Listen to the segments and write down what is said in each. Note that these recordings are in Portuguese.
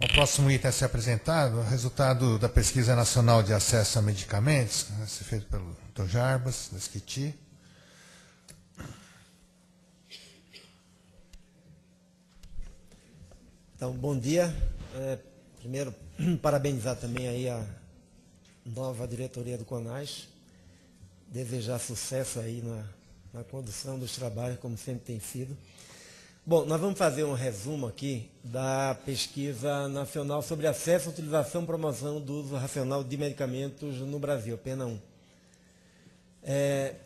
O próximo item a ser apresentado é o resultado da Pesquisa Nacional de Acesso a Medicamentos, que vai ser feito pelo Dr. Jarbas, da Esquiti. Então, bom dia. Primeiro, parabenizar também aí a nova diretoria do CONAS, desejar sucesso aí na condução dos trabalhos, como sempre tem sido. Bom, nós vamos fazer um resumo aqui da pesquisa nacional sobre acesso, utilização e promoção do uso racional de medicamentos no Brasil, a PENA 1.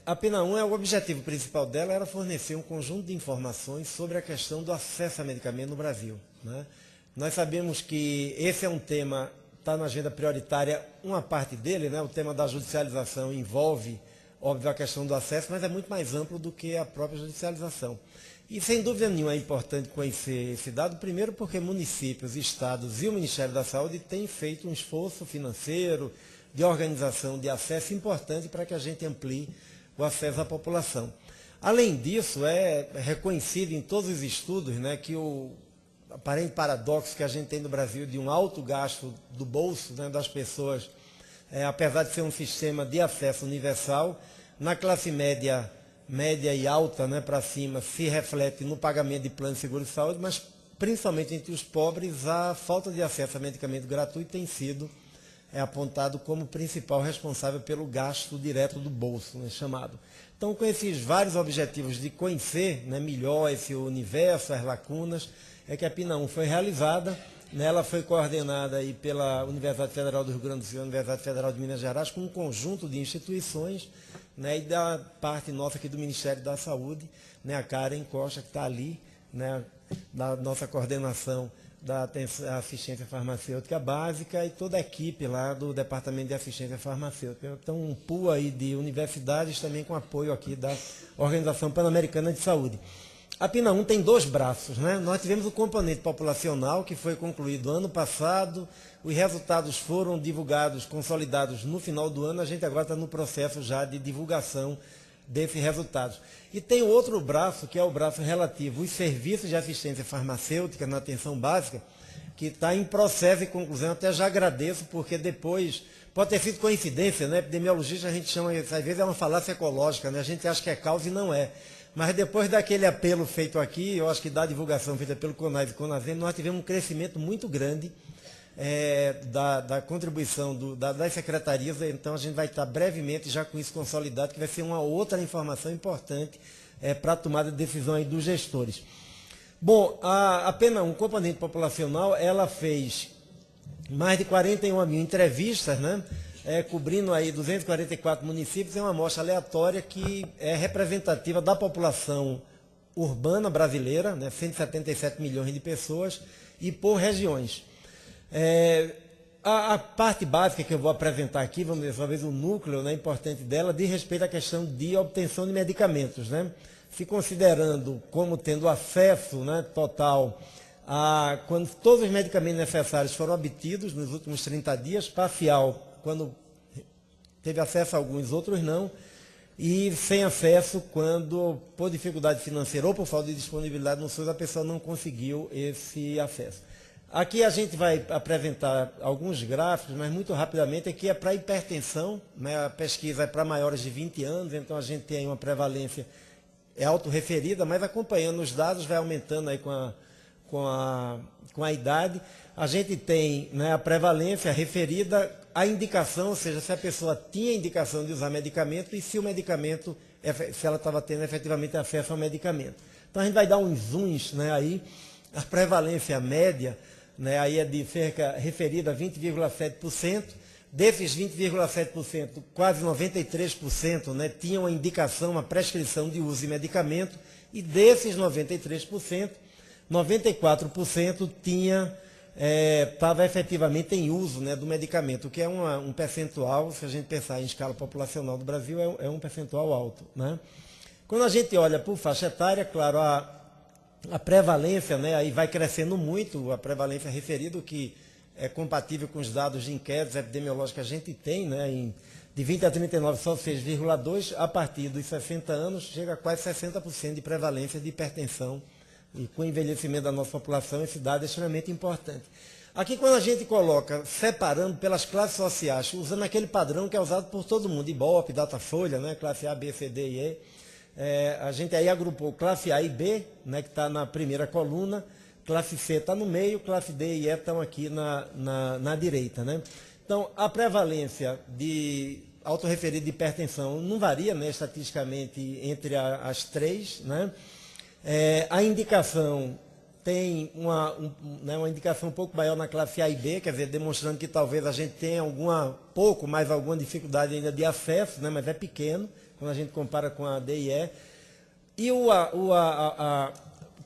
A PENA 1, o objetivo principal dela era fornecer um conjunto de informações sobre a questão do acesso a medicamento no Brasil, né? Nós sabemos que esse é um tema, está na agenda prioritária, uma parte dele, né? O tema da judicialização envolve, óbvio, a questão do acesso, mas é muito mais amplo do que a própria judicialização. E, sem dúvida nenhuma, é importante conhecer esse dado, primeiro porque municípios, estados e o Ministério da Saúde têm feito um esforço financeiro, de organização de acesso importante para que a gente amplie o acesso à população. Além disso, é reconhecido em todos os estudos, né, que o aparente paradoxo que a gente tem no Brasil de um alto gasto do bolso, né, das pessoas, apesar de ser um sistema de acesso universal, na classe média e alta, né, para cima, se reflete no pagamento de plano de seguro de saúde, mas principalmente entre os pobres, a falta de acesso a medicamento gratuito tem sido apontado como principal responsável pelo gasto direto do bolso, né, chamado. Então, com esses vários objetivos de conhecer, né, melhor esse universo, as lacunas, é que a PENA 1 foi realizada, né, ela foi coordenada aí pela Universidade Federal do Rio Grande do Sul e Universidade Federal de Minas Gerais, com um conjunto de instituições, né, e da parte nossa aqui do Ministério da Saúde, né, a Karen Costa, que está ali, né, da nossa coordenação da assistência farmacêutica básica e toda a equipe lá do Departamento de Assistência Farmacêutica. Então, um pool aí de universidades também com apoio aqui da Organização Pan-Americana de Saúde. A PENA 1 tem dois braços, né? Nós tivemos o componente populacional, que foi concluído ano passado, os resultados foram divulgados, consolidados no final do ano, a gente agora está no processo já de divulgação desses resultados. E tem outro braço, que é o braço relativo aos serviços de assistência farmacêutica na atenção básica, que está em processo de conclusão. Até já agradeço, porque depois, pode ter sido coincidência, né? Epidemiologista a gente chama, às vezes é uma falácia ecológica, né? A gente acha que é causa e não é. Mas depois daquele apelo feito aqui, eu acho que da divulgação feita pelo CONAS e CONASEM, nós tivemos um crescimento muito grande da contribuição das secretarias. Então a gente vai estar brevemente já com isso consolidado, que vai ser uma outra informação importante para a tomada de decisão aí dos gestores. Bom, a PENA 1, componente populacional, ela fez mais de 41 mil entrevistas, né? Cobrindo aí 244 municípios, é uma amostra aleatória que é representativa da população urbana brasileira, né? 177 milhões de pessoas, e por regiões. A parte básica que eu vou apresentar aqui, vamos dizer, talvez o núcleo, né, importante dela, diz respeito à questão de obtenção de medicamentos, né? Se considerando como tendo acesso, né, total quando todos os medicamentos necessários foram obtidos nos últimos 30 dias, parcial quando teve acesso a alguns, outros não, e sem acesso quando, por dificuldade financeira ou por falta de disponibilidade no SUS, a pessoa não conseguiu esse acesso. Aqui a gente vai apresentar alguns gráficos, mas muito rapidamente. Aqui é para hipertensão, né? A pesquisa é para maiores de 20 anos, então a gente tem aí uma prevalência autorreferida, mas acompanhando os dados vai aumentando aí com a idade. A gente tem, né, a prevalência referida à indicação, ou seja, se a pessoa tinha indicação de usar medicamento e se o medicamento, se ela estava tendo efetivamente acesso ao medicamento. Então a gente vai dar uns zooms, né, aí. A prevalência média, né, aí é de cerca referida a 20,7%. Desses 20,7%, quase 93%, né, tinham a indicação, uma prescrição de uso de medicamento, e desses 93%, 94% estava efetivamente em uso, né, do medicamento, o que é um percentual, se a gente pensar em escala populacional do Brasil, é um percentual alto, né? Quando a gente olha por faixa etária, claro, a prevalência, né, aí vai crescendo muito, a prevalência referida, que é compatível com os dados de inquéritos epidemiológicos que a gente tem, né, de 20 a 39 só 6,2%, a partir dos 60 anos chega a quase 60% de prevalência de hipertensão, e com o envelhecimento da nossa população esse dado é extremamente importante. Aqui, quando a gente coloca, separando pelas classes sociais, usando aquele padrão que é usado por todo mundo, Ibope, Datafolha, né, classe A, B, C, D e E, a gente aí agrupou classe A e B, né, que está na primeira coluna, classe C está no meio, classe D e E estão aqui na direita. Né? Então, a prevalência de autorreferido de hipertensão não varia, né, estatisticamente entre as três. Né? A indicação tem uma indicação um pouco maior na classe A e B, quer dizer, demonstrando que talvez a gente tenha alguma dificuldade ainda de acesso, né, mas é pequeno, quando a gente compara com a D e E. E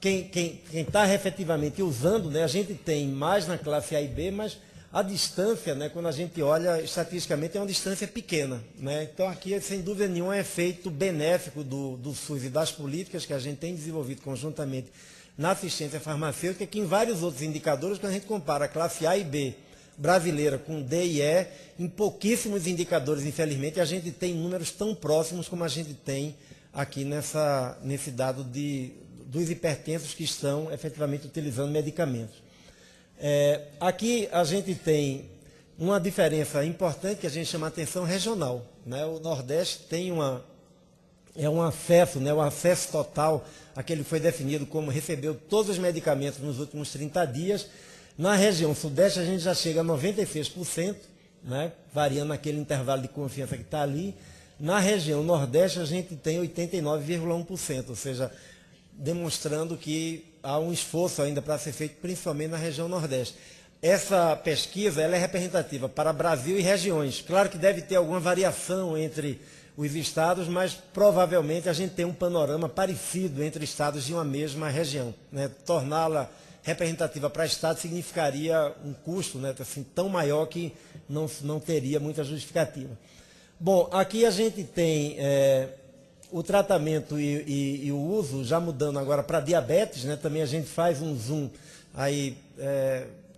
quem está efetivamente usando, né, a gente tem mais na classe A e B, mas a distância, né, quando a gente olha estatisticamente, é uma distância pequena. Né? Então, aqui, sem dúvida nenhuma, é efeito benéfico do SUS e das políticas que a gente tem desenvolvido conjuntamente na assistência farmacêutica, que em vários outros indicadores, quando a gente compara a classe A e B brasileira com D e E, em pouquíssimos indicadores, infelizmente, a gente tem números tão próximos como a gente tem aqui nesse dado dos hipertensos que estão efetivamente utilizando medicamentos. Aqui a gente tem uma diferença importante que a gente chama a atenção regional. Né? O Nordeste tem um acesso, né, o acesso total, aquele foi definido como recebeu todos os medicamentos nos últimos 30 dias. Na região Sudeste a gente já chega a 96%, né, variando aquele intervalo de confiança que está ali. Na região Nordeste a gente tem 89,1%, ou seja, demonstrando que há um esforço ainda para ser feito, principalmente na região Nordeste. Essa pesquisa ela é representativa para Brasil e regiões. Claro que deve ter alguma variação entre os estados, mas provavelmente a gente tem um panorama parecido entre estados de uma mesma região. Né? Torná-la representativa para estados significaria um custo, né, assim, tão maior que não teria muita justificativa. Bom, aqui a gente tem o tratamento e o uso, já mudando agora para diabetes, né, também a gente faz um zoom aí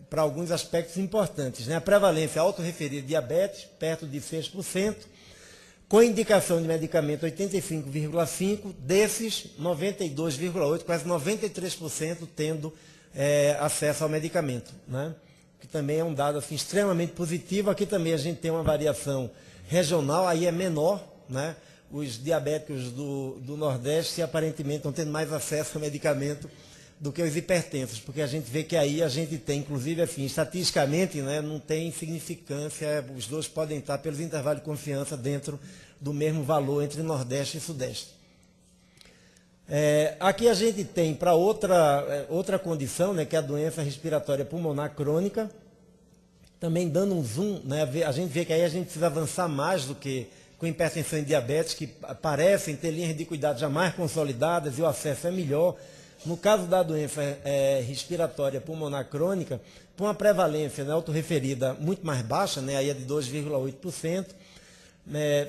para alguns aspectos importantes. Né? A prevalência autorreferida de diabetes, perto de 6%, com indicação de medicamento 85,5%, desses 92,8%, quase 93% tendo acesso ao medicamento. Né? Que também é um dado assim, extremamente positivo. Aqui também a gente tem uma variação regional, aí é menor, né? Os diabéticos do Nordeste aparentemente estão tendo mais acesso ao medicamento do que os hipertensos, porque a gente vê que aí a gente tem, inclusive, assim, estatisticamente, né, não tem significância, os dois podem estar pelos intervalos de confiança dentro do mesmo valor entre Nordeste e Sudeste. Aqui a gente tem para outra condição, né, que é a doença respiratória pulmonar crônica, também dando um zoom, né, a gente vê que aí a gente precisa avançar mais do que com hipertensão e diabetes, que parecem ter linhas de cuidado já mais consolidadas e o acesso é melhor. No caso da doença respiratória pulmonar crônica, com uma prevalência, né, autorreferida muito mais baixa, né, aí é de 2,8%,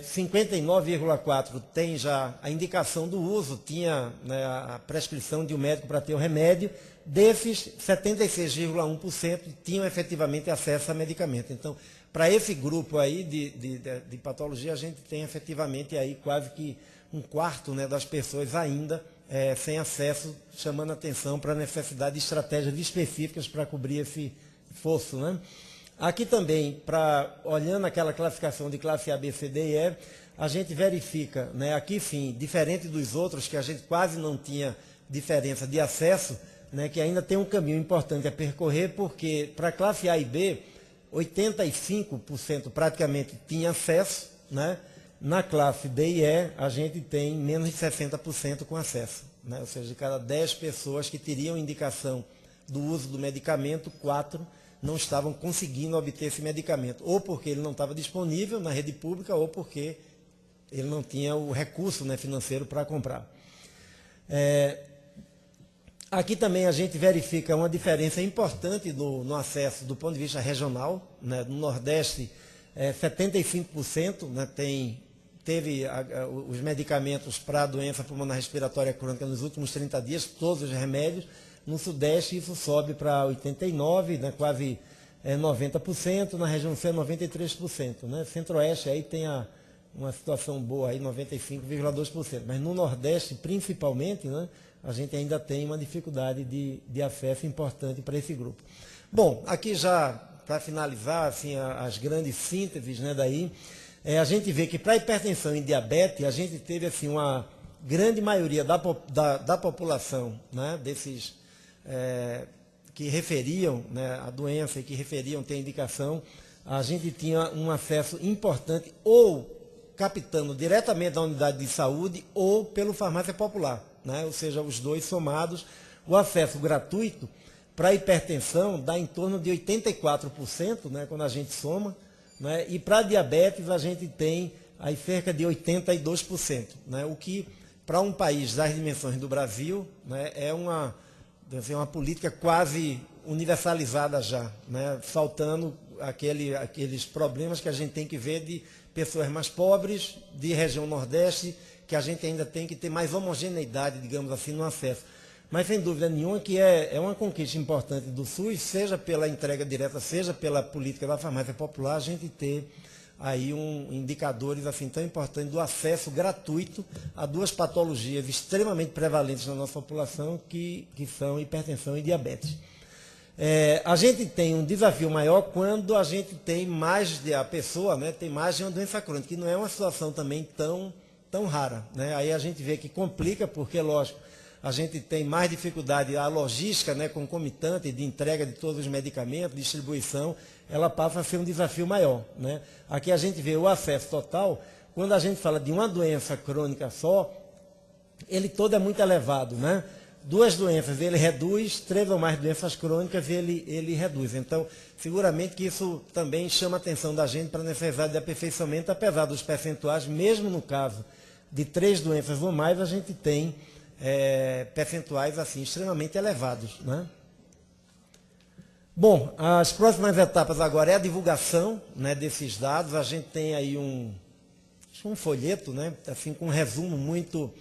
59,4% tem já a indicação do uso, tinha, né, a prescrição de um médico para ter o remédio, desses 76,1% tinham efetivamente acesso a medicamento. Então, para esse grupo aí de patologia, a gente tem efetivamente aí quase que um quarto, né, das pessoas ainda sem acesso, chamando atenção para a necessidade de estratégias específicas para cobrir esse fosso. Né? Aqui também, olhando aquela classificação de classe A, B, C, D e E, a gente verifica, né, aqui sim, diferente dos outros, que a gente quase não tinha diferença de acesso, né, que ainda tem um caminho importante a percorrer, porque para a classe A e B, 85% praticamente tinha acesso, né? Na classe D e E, a gente tem menos de 60% com acesso. Né? Ou seja, de cada 10 pessoas que teriam indicação do uso do medicamento, 4 não estavam conseguindo obter esse medicamento, ou porque ele não estava disponível na rede pública, ou porque ele não tinha o recurso, né, financeiro para comprar. Aqui também a gente verifica uma diferença importante no acesso do ponto de vista regional. Né? No Nordeste, 75%, né, teve os medicamentos para a doença pulmonar respiratória crônica nos últimos 30 dias, todos os remédios. No Sudeste isso sobe para 89%, né, quase 90%, na região C 93%. Né? Centro-Oeste aí tem uma situação boa, aí 95,2%. Mas no Nordeste, principalmente, né, a gente ainda tem uma dificuldade de acesso importante para esse grupo. Bom, aqui já para finalizar assim, as grandes sínteses, né, daí, a gente vê que para hipertensão e diabetes, a gente teve assim, uma grande maioria da população, né, desses que referiam, né, a doença e que referiam ter indicação, a gente tinha um acesso importante ou captando diretamente da unidade de saúde ou pelo farmácia popular, né, ou seja, os dois somados, o acesso gratuito para a hipertensão dá em torno de 84%, né, quando a gente soma, né, e para a diabetes a gente tem aí cerca de 82%, né, o que para um país das dimensões do Brasil, né, é uma política quase universalizada já, né, faltando aqueles problemas que a gente tem que ver de pessoas mais pobres, de região Nordeste, que a gente ainda tem que ter mais homogeneidade, digamos assim, no acesso. Mas, sem dúvida nenhuma, que é uma conquista importante do SUS, seja pela entrega direta, seja pela política da farmácia popular, a gente ter aí indicadores assim, tão importantes do acesso gratuito a duas patologias extremamente prevalentes na nossa população, que são hipertensão e diabetes. A gente tem um desafio maior quando a gente tem a pessoa, né, tem mais de uma doença crônica, que não é uma situação também tão rara, né? Aí a gente vê que complica, porque, lógico, a gente tem mais dificuldade, a logística, né, concomitante de entrega de todos os medicamentos, distribuição, ela passa a ser um desafio maior, né? Aqui a gente vê o acesso total, quando a gente fala de uma doença crônica só, ele todo é muito elevado, né? Duas doenças ele reduz, 3 ou mais doenças crônicas ele reduz. Então, seguramente que isso também chama a atenção da gente para a necessidade de aperfeiçoamento, apesar dos percentuais, mesmo no caso de 3 doenças ou mais, a gente tem percentuais assim, extremamente elevados, né? Bom, as próximas etapas agora é a divulgação, né, desses dados. A gente tem aí um folheto, né, assim, com um resumo muito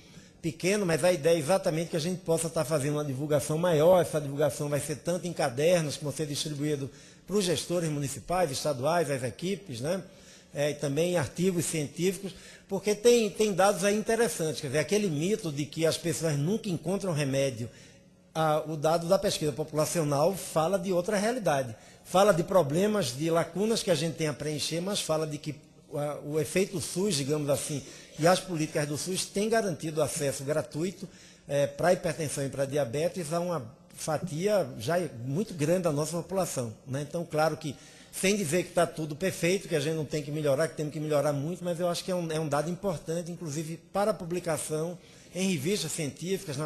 pequeno, mas a ideia é exatamente que a gente possa estar fazendo uma divulgação maior. Essa divulgação vai ser tanto em cadernos, que vão ser distribuídos para os gestores municipais, estaduais, as equipes, né, e também artigos científicos, porque tem dados aí interessantes. Quer dizer, aquele mito de que as pessoas nunca encontram remédio, o dado da pesquisa populacional fala de outra realidade. Fala de problemas, de lacunas que a gente tem a preencher, mas fala de que o efeito SUS, digamos assim, e as políticas do SUS têm garantido acesso gratuito para a hipertensão e para a diabetes a uma fatia já muito grande da nossa população, né? Então, claro que, sem dizer que está tudo perfeito, que a gente não tem que melhorar, que temos que melhorar muito, mas eu acho que é um dado importante, inclusive para a publicação em revistas científicas,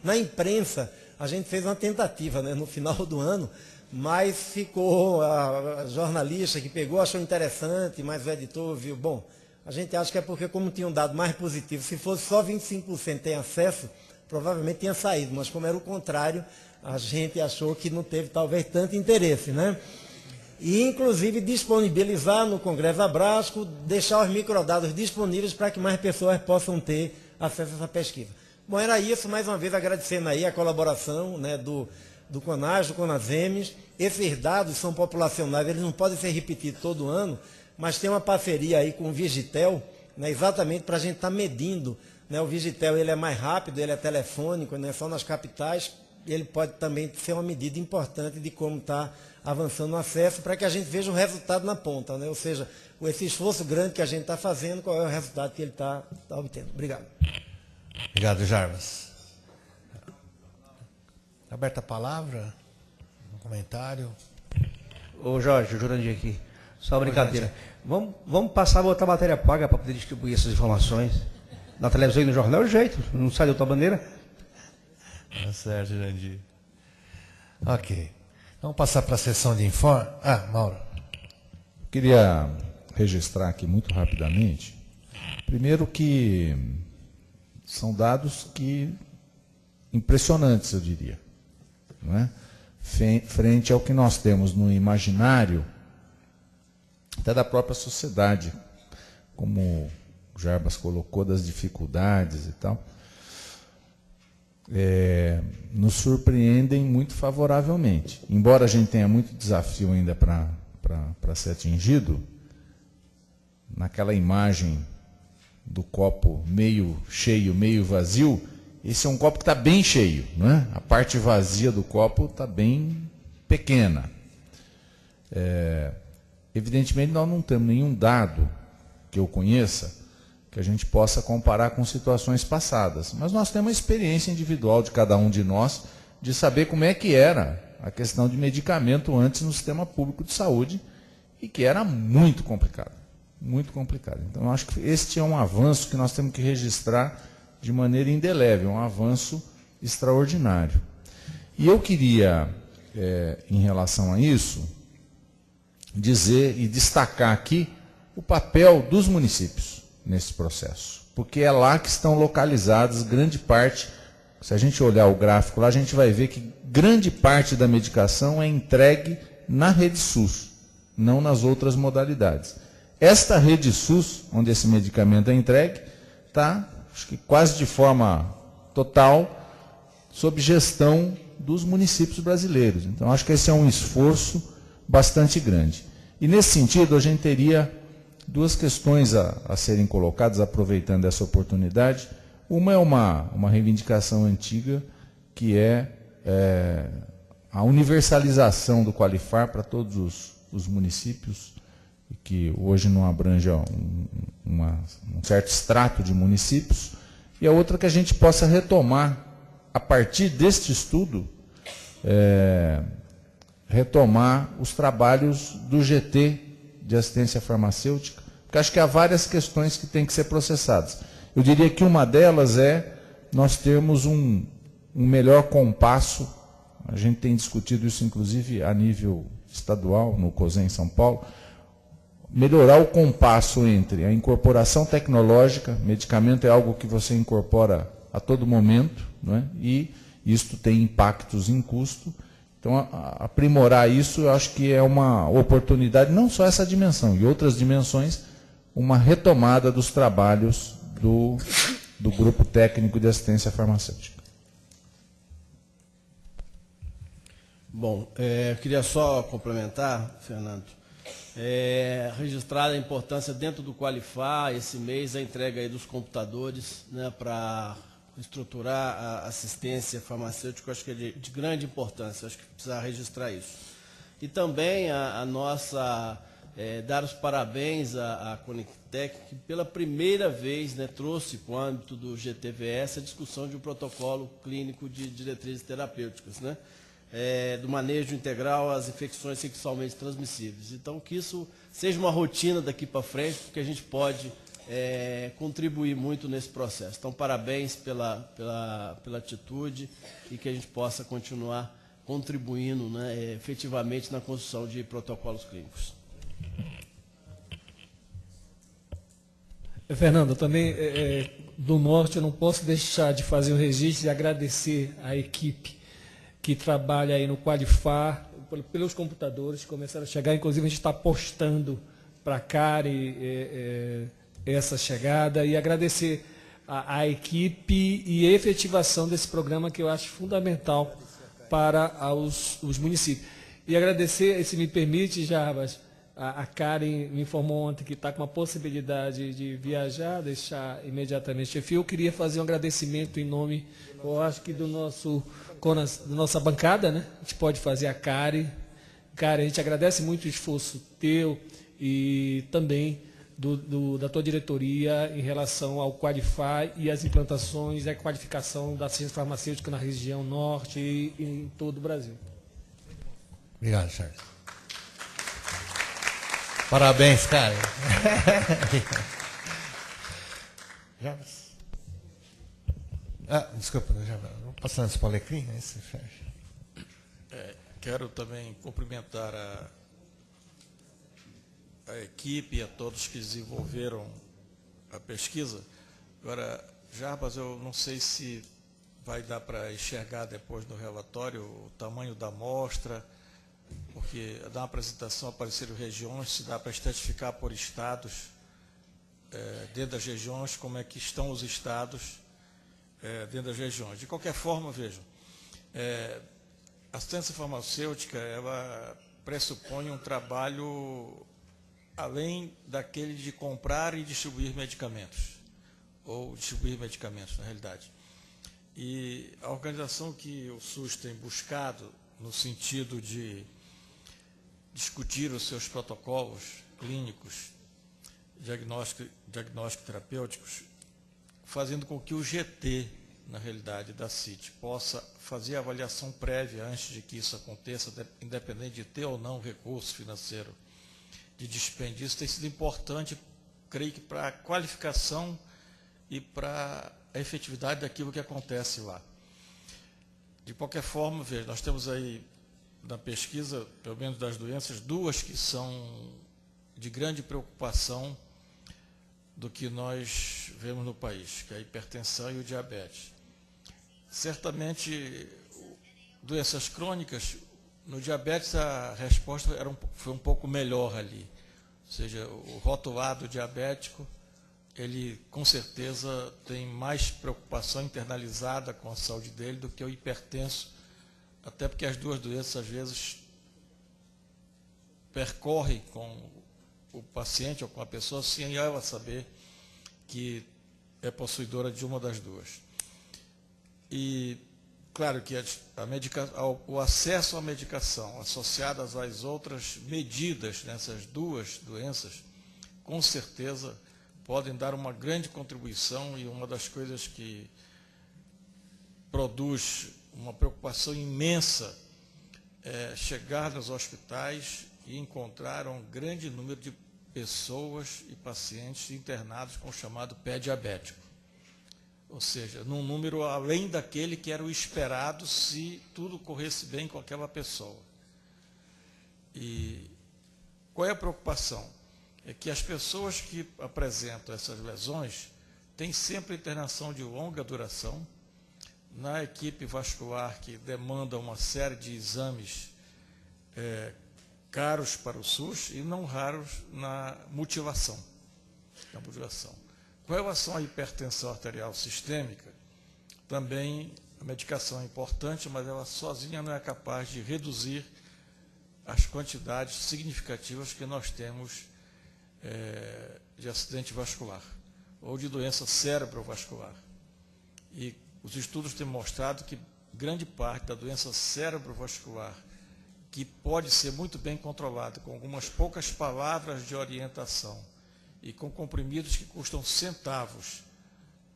na imprensa. A gente fez uma tentativa, né, no final do ano, mas ficou a jornalista que pegou, achou interessante, mas o editor viu, bom, a gente acha que é porque como tinha um dado mais positivo, se fosse só 25% tem acesso, provavelmente tinha saído, mas como era o contrário, a gente achou que não teve talvez tanto interesse, né? E, inclusive, disponibilizar no Congresso Abrasco, deixar os microdados disponíveis para que mais pessoas possam ter acesso a essa pesquisa. Bom, era isso, mais uma vez agradecendo aí a colaboração, né, do CONAS, do CONASEMES. Esses dados são populacionais, eles não podem ser repetidos todo ano, mas tem uma parceria aí com o Vigitel, né, exatamente para a gente estar medindo, né? O Vigitel ele é mais rápido, ele é telefônico, né, só nas capitais, ele pode também ser uma medida importante de como está avançando o acesso, para que a gente veja o resultado na ponta, né? Ou seja, esse esforço grande que a gente está fazendo, qual é o resultado que ele está obtendo. Obrigado. Obrigado, Jarbas. Aberta a palavra, um comentário. Ô Jorge, o Jurandir aqui. Só brincadeira. Vamos passar a botar matéria paga para poder distribuir essas informações. Na televisão e no jornal é o jeito, não sai de outra maneira. Tá certo, Jurandir. Ok. Vamos passar para a sessão de informe. Mauro. Queria registrar aqui muito rapidamente. Primeiro que são dados impressionantes, eu diria. Não é? Frente ao que nós temos no imaginário, até da própria sociedade, como o Jarbas colocou, das dificuldades e tal, nos surpreendem muito favoravelmente. Embora a gente tenha muito desafio ainda para ser atingido, naquela imagem do copo meio cheio, meio vazio, esse é um copo que está bem cheio, não é? A parte vazia do copo está bem pequena. Evidentemente, nós não temos nenhum dado que eu conheça que a gente possa comparar com situações passadas, mas nós temos a experiência individual de cada um de nós de saber como é que era a questão de medicamento antes no sistema público de saúde e que era muito complicado, muito complicado. Então, eu acho que este é um avanço que nós temos que registrar de maneira indelével, um avanço extraordinário. E eu queria, em relação a isso, dizer e destacar aqui o papel dos municípios nesse processo, porque é lá que estão localizadas grande parte. Se a gente olhar o gráfico lá, a gente vai ver que grande parte da medicação é entregue na rede SUS, não nas outras modalidades. Esta rede SUS, onde esse medicamento é entregue, está, acho que quase de forma total, sob gestão dos municípios brasileiros. Então, acho que esse é um esforço bastante grande. E, nesse sentido, a gente teria duas questões a serem colocadas, aproveitando essa oportunidade. Uma é uma reivindicação antiga, que é a universalização do Qualifar para todos os municípios, que hoje não abrange um certo extrato de municípios. E a outra que a gente possa retomar, a partir deste estudo, retomar os trabalhos do GT de assistência farmacêutica, porque acho que há várias questões que têm que ser processadas. Eu diria que uma delas é nós termos um melhor compasso, a gente tem discutido isso inclusive a nível estadual, no COSEN em São Paulo, melhorar o compasso entre a incorporação tecnológica, medicamento é algo que você incorpora a todo momento, não é? E isto tem impactos em custo. Então, aprimorar isso, eu acho que é uma oportunidade, não só essa dimensão, e outras dimensões, uma retomada dos trabalhos do Grupo Técnico de Assistência Farmacêutica. Bom, eu queria só complementar, Fernando, registrar a importância dentro do Qualifar, esse mês, a entrega aí dos computadores, né, para estruturar a assistência farmacêutica. Acho que é de grande importância, acho que precisa registrar isso. E também a nossa, dar os parabéns à Conectec, que pela primeira vez, né, trouxe para o âmbito do GTVS a discussão de um protocolo clínico de diretrizes terapêuticas, né, do manejo integral às infecções sexualmente transmissíveis. Então, que isso seja uma rotina daqui para frente, porque a gente pode contribuir muito nesse processo. Então, parabéns pela atitude e que a gente possa continuar contribuindo, né, efetivamente na construção de protocolos clínicos. Fernando, também do Norte eu não posso deixar de fazer o registro e agradecer a equipe que trabalha aí no Qualifar, pelos computadores que começaram a chegar, inclusive a gente está postando para a CARI essa chegada, e agradecer a equipe e a efetivação desse programa, que eu acho fundamental para os municípios. E agradecer, se me permite, Jarbas, a Karen me informou ontem que está com uma possibilidade de viajar, deixar imediatamente. Eu queria fazer um agradecimento em nome, eu acho que da nossa bancada, né? A gente pode fazer a Karen. Karen, a gente agradece muito o esforço teu e também da tua diretoria em relação ao Qualifar e as implantações e a qualificação da ciência farmacêutica na região norte e em todo o Brasil. Obrigado, Charles. Parabéns, cara. Desculpa, vou passar antes para o Alecrim, aí você fecha. Quero também cumprimentar a equipe e a todos que desenvolveram a pesquisa. Agora, Jarbas, eu não sei se vai dar para enxergar depois no relatório o tamanho da amostra, porque na apresentação apareceram regiões, se dá para estratificar por estados, dentro das regiões, como é que estão os estados dentro das regiões. De qualquer forma, vejam, a assistência farmacêutica, ela pressupõe um trabalho além daquele de comprar e distribuir medicamentos, ou distribuir medicamentos, na realidade. E a organização que o SUS tem buscado no sentido de discutir os seus protocolos clínicos, diagnóstico terapêuticos, fazendo com que o GT, na realidade, da CIT, possa fazer a avaliação prévia antes de que isso aconteça, independente de ter ou não recurso financeiro de dispêndio. Isso tem sido importante, creio que para a qualificação e para a efetividade daquilo que acontece lá. De qualquer forma, veja, nós temos aí, na pesquisa, pelo menos das doenças, duas que são de grande preocupação do que nós vemos no país, que é a hipertensão e o diabetes. Certamente, doenças crônicas, no diabetes a resposta foi um pouco melhor ali. Ou seja, o rotulado diabético, ele com certeza tem mais preocupação internalizada com a saúde dele do que o hipertenso, até porque as duas doenças às vezes percorrem com o paciente ou com a pessoa sem ela saber que é possuidora de uma das duas. E claro que o acesso à medicação associadas às outras medidas nessas duas doenças, com certeza podem dar uma grande contribuição, e uma das coisas que produz uma preocupação imensa é chegar nos hospitais e encontrar um grande número de pessoas e pacientes internados com o chamado pé diabético. Ou seja, num número além daquele que era o esperado se tudo corresse bem com aquela pessoa. E qual é a preocupação? É que as pessoas que apresentam essas lesões têm sempre internação de longa duração, na equipe vascular, que demanda uma série de exames caros para o SUS e não raros na mutilação. Com relação à hipertensão arterial sistêmica, também a medicação é importante, mas ela sozinha não é capaz de reduzir as quantidades significativas que nós temos de acidente vascular ou de doença cerebrovascular. E os estudos têm mostrado que grande parte da doença cerebrovascular, que pode ser muito bem controlada com algumas poucas palavras de orientação e com comprimidos que custam centavos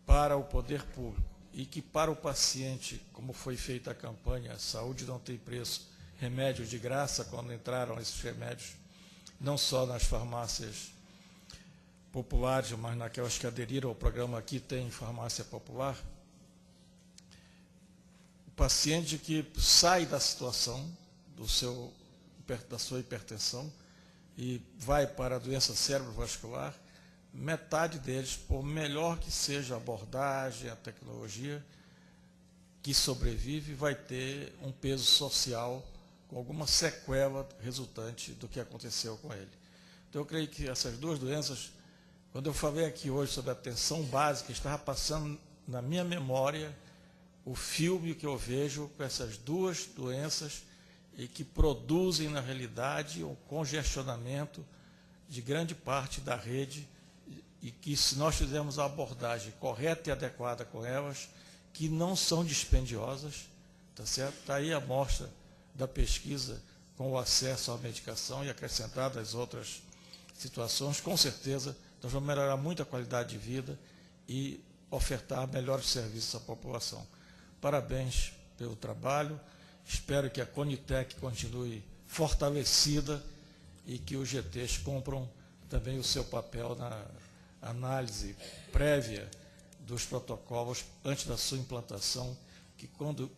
para o poder público e que para o paciente, como foi feita a campanha Saúde Não Tem Preço, remédios de graça, quando entraram esses remédios, não só nas farmácias populares, mas naquelas que aderiram ao programa Aqui Tem Farmácia Popular, o paciente que sai da situação da sua hipertensão e vai para a doença cerebrovascular, metade deles, por melhor que seja a abordagem, a tecnologia, que sobrevive, vai ter um peso social com alguma sequela resultante do que aconteceu com ele. Então, eu creio que essas duas doenças, quando eu falei aqui hoje sobre a atenção básica, estava passando na minha memória o filme que eu vejo com essas duas doenças e que produzem, na realidade, um congestionamento de grande parte da rede, e que, se nós fizermos a abordagem correta e adequada com elas, que não são dispendiosas, tá certo? Está aí a amostra da pesquisa com o acesso à medicação e acrescentado as outras situações, com certeza nós vamos melhorar muito a qualidade de vida e ofertar melhores serviços à população. Parabéns pelo trabalho. Espero que a Conitec continue fortalecida e que os GTs cumpram também o seu papel na análise prévia dos protocolos antes da sua implantação, que quando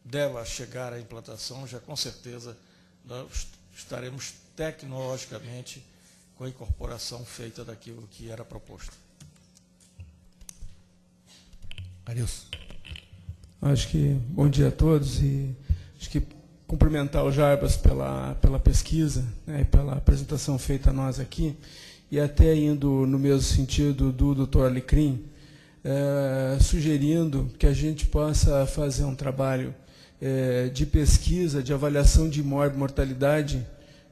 deva chegar à implantação, já com certeza nós estaremos tecnologicamente com a incorporação feita daquilo que era proposto. Arilson. Acho que bom dia a todos e acho que cumprimentar o Jarbas pela pesquisa, né, e pela apresentação feita a nós aqui, e até indo no mesmo sentido do Dr. Alecrim, sugerindo que a gente possa fazer um trabalho de pesquisa, de avaliação de mortalidade,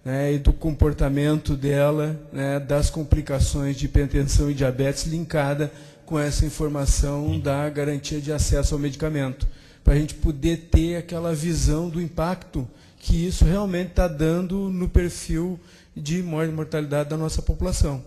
né, e do comportamento dela, né, das complicações de hipertensão e diabetes linkada com essa informação da garantia de acesso ao medicamento, para a gente poder ter aquela visão do impacto que isso realmente está dando no perfil de morte e mortalidade da nossa população.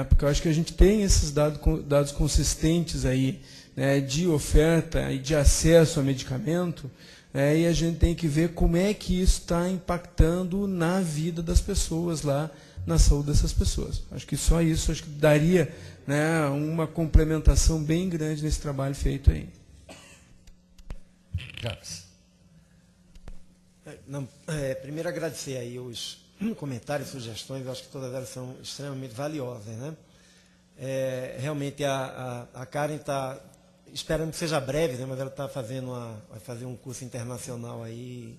Porque eu acho que a gente tem esses dados consistentes aí, né, de oferta e de acesso a medicamento, e a gente tem que ver como é que isso está impactando na vida das pessoas lá, na saúde dessas pessoas. Acho que só isso acho que daria, né, uma complementação bem grande nesse trabalho feito aí. Primeiro agradecer aí os comentários, sugestões, eu acho que todas elas são extremamente valiosas, né? Realmente a Karen está esperando que seja breve, né, mas ela está vai fazer um curso internacional aí.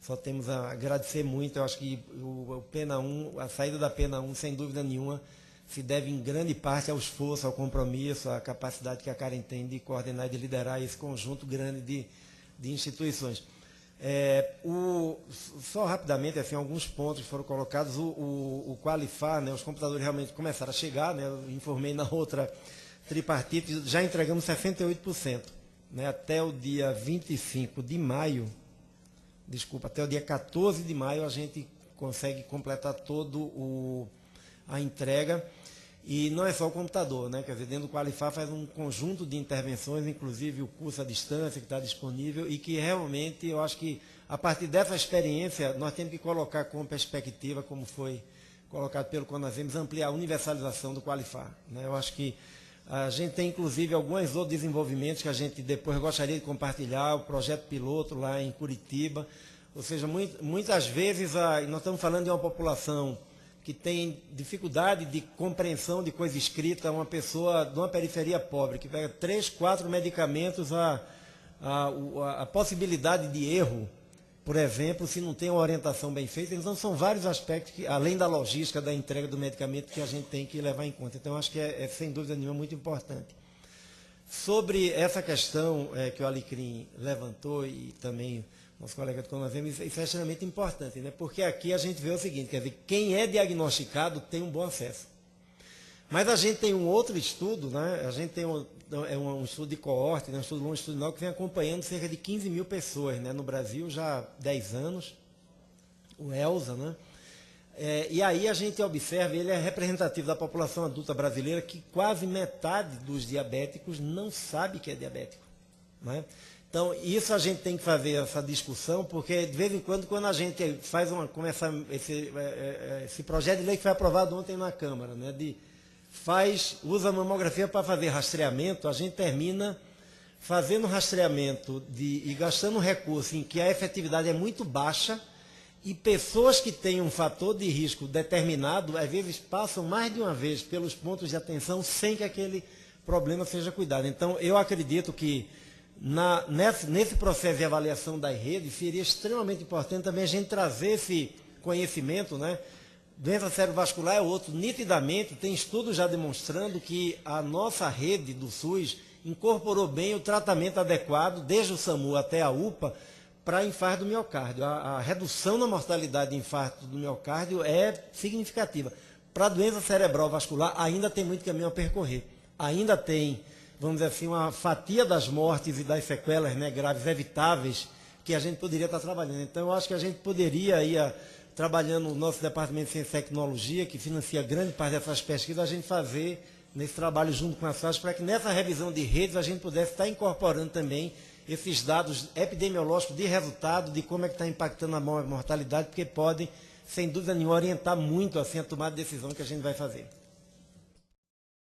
Só temos a agradecer muito. Eu acho que o Pena 1, a saída da Pena 1, sem dúvida nenhuma, se deve em grande parte ao esforço, ao compromisso, à capacidade que a Karen tem de coordenar e de liderar esse conjunto grande de instituições. Só rapidamente, assim, alguns pontos foram colocados. O Qualifar, né, os computadores realmente começaram a chegar, né, eu informei na outra tripartite, já entregamos 68%. Né, até o dia 25 de maio, até o dia 14 de maio a gente consegue completar a entrega. E não é só o computador, né? Quer dizer, dentro do Qualifar faz um conjunto de intervenções, inclusive o curso à distância que está disponível, e que realmente eu acho que a partir dessa experiência nós temos que colocar como perspectiva, como foi colocado pelo Conasems, ampliar a universalização do Qualifar. Né? Eu acho que a gente tem inclusive alguns outros desenvolvimentos que a gente depois gostaria de compartilhar, o projeto piloto lá em Curitiba, ou seja, muitas vezes nós estamos falando de uma população que tem dificuldade de compreensão de coisa escrita, uma pessoa de uma periferia pobre, que pega 3, 4 medicamentos, a possibilidade de erro, por exemplo, se não tem uma orientação bem feita. Então, são vários aspectos, que, além da logística da entrega do medicamento, que a gente tem que levar em conta. Então, acho que sem dúvida nenhuma, muito importante. Sobre essa questão que o Alecrim levantou e também nosso colega do Conasems, isso é extremamente importante, né? Porque aqui a gente vê o seguinte, quer dizer, quem é diagnosticado tem um bom acesso. Mas a gente tem um outro estudo, né? A gente tem um estudo de coorte, né? Um estudo longitudinal que vem acompanhando cerca de 15 mil pessoas, né? No Brasil já há 10 anos, o ELSA, né? E aí a gente observa, ele é representativo da população adulta brasileira, que quase metade dos diabéticos não sabe que é diabético, né? Então, isso a gente tem que fazer essa discussão, porque de vez em quando a gente começa esse projeto de lei que foi aprovado ontem na Câmara, né, usa a mamografia para fazer rastreamento, a gente termina fazendo rastreamento e gastando recurso em que a efetividade é muito baixa, e pessoas que têm um fator de risco determinado, às vezes passam mais de uma vez pelos pontos de atenção sem que aquele problema seja cuidado. Então, eu acredito que nesse processo de avaliação das redes, seria extremamente importante também a gente trazer esse conhecimento, né? Doença cerebrovascular é outro. Nitidamente, tem estudos já demonstrando que a nossa rede do SUS incorporou bem o tratamento adequado, desde o SAMU até a UPA, para infarto do miocárdio. A redução na mortalidade de infarto do miocárdio é significativa. Para a doença cerebrovascular, ainda tem muito caminho a percorrer. Ainda tem, vamos dizer assim, uma fatia das mortes e das sequelas, né, graves evitáveis que a gente poderia estar trabalhando. Então, eu acho que a gente poderia ir trabalhando no nosso Departamento de Ciência e Tecnologia, que financia grande parte dessas pesquisas, a gente fazer nesse trabalho junto com as FAS, para que nessa revisão de redes a gente pudesse estar incorporando também esses dados epidemiológicos de resultado, de como é que está impactando a mortalidade, porque podem, sem dúvida nenhuma, orientar muito assim, a tomada de decisão que a gente vai fazer.